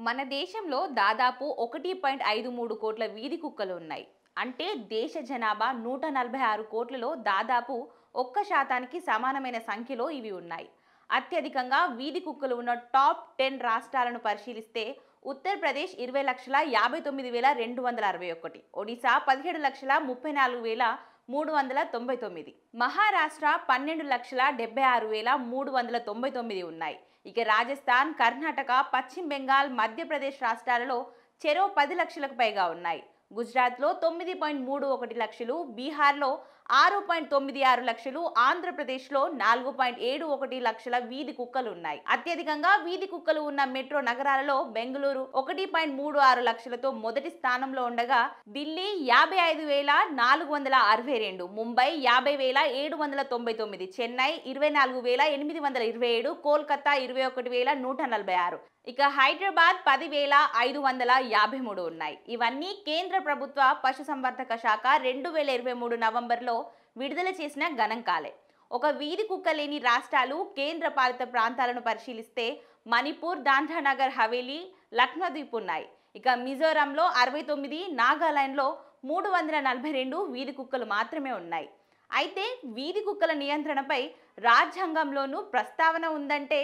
మన దేశంలో దాదాపు 1.53 కోట్ల వీధి కుక్కలు ఉన్నాయి. అంటే దేశ జనాభా 146 కోట్లలో దాదాపు 1% సమానమైన సంఖ్యలో ఇవి ఉన్నాయి. అత్యధికంగా వీధి కుక్కలు ఉన్న టాప్ 10 రాష్ట్రాలను పరిశీలిస్తే ఉత్తరప్రదేశ్ 20,59,261, ఒడిశా 17,34,399, మహారాష్ట్ర 12,76,399 ఉన్నాయి. ఇక రాజస్థాన్, కర్ణాటక, పశ్చిమ బెంగాల్, మధ్యప్రదేశ్ రాష్ట్రాలలో చెరో 10 లక్షలకు పైగా ఉన్నాయి. గుజరాత్లో 9.31 లక్షలు, బీహార్లో 6.96 లక్షలు, ఆంధ్రప్రదేశ్లో 4.71 లక్షల వీధి కుక్కలు ఉన్నాయి. అత్యధికంగా వీధి కుక్కలు ఉన్న మెట్రో నగరాలలో బెంగళూరు 1.36 లక్షలతో మొదటి స్థానంలో ఉండగా, ఢిల్లీ 55,462, ముంబై 50,799, చెన్నై 24,827, కోల్కతా 21,146, ఇక హైదరాబాద్ 10,553 ఉన్నాయి. ఇవన్నీ కేంద్ర ప్రభుత్వ పశుసంవర్ధక శాఖ 2023 నవంబర్లో విడుదల చేసిన గణాంకాలే. ఒక వీధి కుక్క లేని రాష్ట్రాలు, కేంద్ర పాలిత ప్రాంతాలను పరిశీలిస్తే మణిపూర్, దాద్రా నగర్ హవేలీ, లక్షద్వీప్ ఉన్నాయి. ఇక మిజోరంలో 69, నాగాలాండ్లో 342 వీధి కుక్కలు మాత్రమే ఉన్నాయి. అయితే వీధి కుక్కల నియంత్రణపై రాజ్యాంగంలోనూ ప్రస్తావన ఉందంటే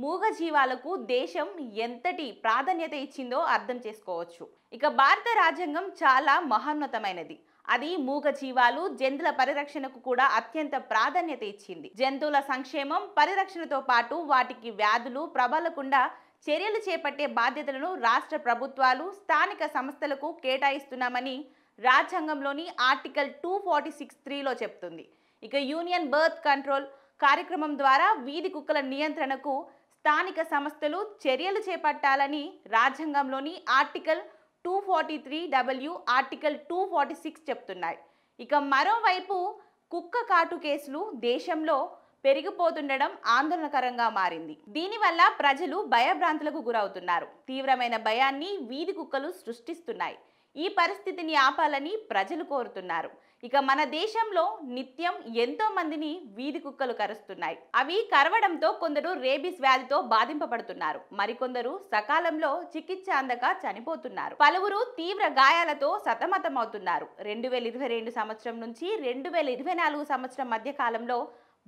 మూగజీవాలకు దేశం ఎంతటి ప్రాధాన్యత ఇచ్చిందో అర్థం చేసుకోవచ్చు. ఇక భారత రాజ్యాంగం చాలా మహోన్నతమైనది. అది మూగజీవాలు, జంతువుల పరిరక్షణకు కూడా అత్యంత ప్రాధాన్యత ఇచ్చింది. జంతువుల సంక్షేమం, పరిరక్షణతో పాటు వాటికి వ్యాధులు ప్రబలకుండా చర్యలు చేపట్టే బాధ్యతలను రాష్ట్ర ప్రభుత్వాలు, స్థానిక సంస్థలకు కేటాయిస్తున్నామని రాజ్యాంగంలోని ఆర్టికల్ 246(3)లో చెప్తుంది. ఇక యూనియన్ బర్త్ కంట్రోల్ కార్యక్రమం ద్వారా వీధి కుక్కల నియంత్రణకు స్థానిక సంస్థలు చర్యలు చేపట్టాలని రాజ్యాంగంలోని ఆర్టికల్ 243(w), ఆర్టికల్ 246 చెప్తున్నాయి. ఇక మరోవైపు కుక్క కాటు కేసులు దేశంలో పెరిగిపోతుండడం ఆందోళనకరంగా మారింది. దీనివల్ల ప్రజలు భయభ్రాంతులకు గురవుతున్నారు. తీవ్రమైన భయాన్ని వీధి కుక్కలు సృష్టిస్తున్నాయి. ఈ పరిస్థితిని ఆపాలని ప్రజలు కోరుతున్నారు. ఇక మన దేశంలో నిత్యం ఎంతో మందిని వీధి కుక్కలు కరుస్తున్నాయి. అవి కరవడంతో కొందరు రేబీస్ వ్యాధితో బాధింపబడుతున్నారు. మరికొందరు సకాలంలో చికిత్స అందక చనిపోతున్నారు. పలువురు తీవ్ర గాయాలతో సతమతమవుతున్నారు. 2022 సంవత్సరం నుంచి 2024 సంవత్సరం మధ్య కాలంలో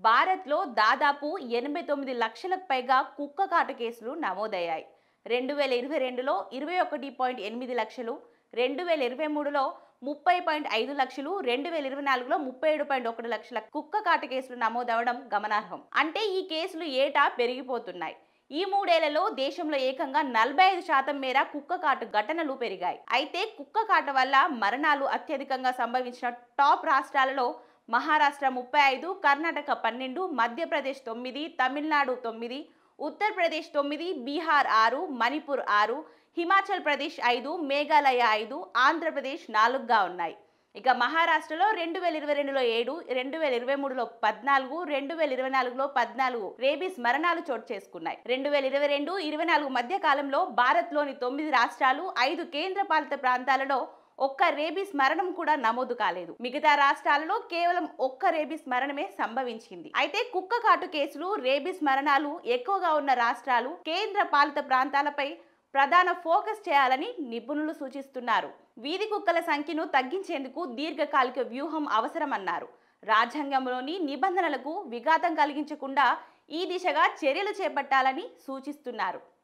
భారత్లో దాదాపు 89 లక్షలకు పైగా కుక్క కాటు కేసులు నమోదయ్యాయి. 2022లో 21.8 లక్షలు, 2023లో 30.5 లక్షలు, 2024లో 37.1 లక్షల కుక్క కాటు కేసులు నమోదవడం గమనార్హం. అంటే ఈ కేసులు ఏటా పెరిగిపోతున్నాయి. ఈ 3 ఏళ్లలో దేశంలో ఏకంగా 45% మేర కుక్క కాటు ఘటనలు పెరిగాయి. అయితే కుక్క కాటు వల్ల మరణాలు అత్యధికంగా సంభవించిన టాప్ రాష్ట్రాలలో మహారాష్ట్ర 35, కర్ణాటక 12, మధ్యప్రదేశ్ 9, తమిళనాడు 9, ఉత్తరప్రదేశ్ 9, బీహార్ 6, మణిపూర్ 6, హిమాచల్ ప్రదేశ్ 5, మేఘాలయ 5, ఆంధ్రప్రదేశ్ 4గా ఉన్నాయి. ఇక మహారాష్ట్రలో 2022లో 7, 2023లో 14, 2024లో 14 రేబీస్ మరణాలు చోటు చేసుకున్నాయి. 2022-24 మధ్య కాలంలో భారత్లోని 9 రాష్ట్రాలు, 5 కేంద్ర పాలిత ప్రాంతాలలో ఒక్క రేబీస్ మరణం కూడా నమోదు కాలేదు. మిగతా రాష్ట్రాలలో కేవలం ఒక్క రేబీస్ మరణమే సంభవించింది. అయితే కుక్క కాటు కేసులు, రేబీస్ మరణాలు ఎక్కువగా ఉన్న రాష్ట్రాలు, కేంద్ర పాలిత ప్రాంతాలపై ప్రధాన ఫోకస్ చేయాలని నిపుణులు సూచిస్తున్నారు. వీధి కుక్కల సంఖ్యను తగ్గించేందుకు దీర్ఘకాలిక వ్యూహం అవసరమన్నారు. రాజ్యాంగంలోని నిబంధనలకు విఘాతం కలిగించకుండా ఈ దిశగా చర్యలు చేపట్టాలని సూచిస్తున్నారు.